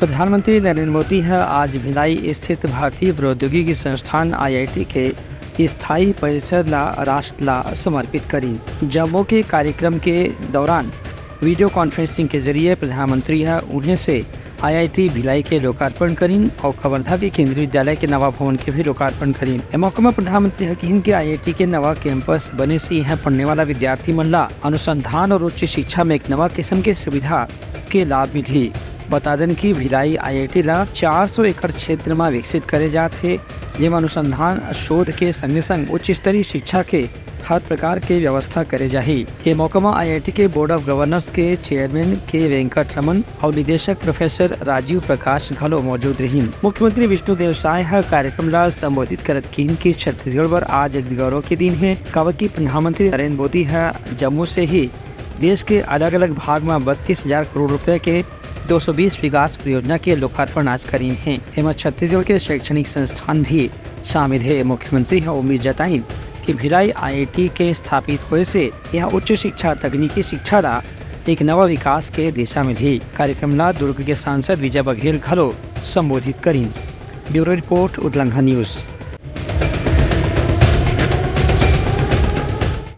प्रधानमंत्री नरेंद्र मोदी है आज भिलाई स्थित भारतीय प्रौद्योगिकी संस्थान IIT के स्थायी परिसर ला राष्ट्र ला समर्पित करी। जम्मू के कार्यक्रम के दौरान वीडियो कॉन्फ्रेंसिंग के जरिए प्रधानमंत्री है उन्हें से IIT भिलाई के लोकार्पण करीन और कवर्धा के केंद्रीय विद्यालय के नवा भवन के भी लोकार्पण करीन। इस मौके में प्रधानमंत्री हकीन के IIT के नवा कैंपस बने से यहाँ पढ़ने वाला विद्यार्थी मन ला अनुसंधान और उच्च शिक्षा में एक नवा किस्म के सुविधा के लाभ मिली। बता दें कि भिलाई IIT ला 400 एकड़ क्षेत्र में विकसित करे जाते, जिसमें अनुसंधान शोध के संग संग उच्च स्तरीय शिक्षा के हर प्रकार के व्यवस्था करे जाही। ये मौका में IIT के बोर्ड ऑफ गवर्नर्स के चेयरमैन के वेंकट रमन और निदेशक प्रोफेसर राजीव प्रकाश घलो मौजूद रही। मुख्यमंत्री विष्णुदेव साय हर कार्यक्रम ला संबोधित करत कीन की छत्तीसगढ़ पर आज एक गौरव के दिन है। कहा कि प्रधानमंत्री नरेंद्र मोदी है जम्मू से ही देश के अलग अलग भाग में 32,000 करोड़ रुपए के 220 विकास परियोजना के लोकार्पण आज करी हैं। एवं छत्तीसगढ़ के शैक्षणिक संस्थान भी शामिल है। मुख्यमंत्री ने उम्मीद जताई कि भिलाई IIT के स्थापित होने से यहाँ उच्च शिक्षा तकनीकी शिक्षा ला एक नवा विकास के दिशा में भी। कार्यक्रम ला दुर्ग के सांसद विजय बघेल घलो संबोधित करीन। ब्यूरो रिपोर्ट उदलंघा न्यूज।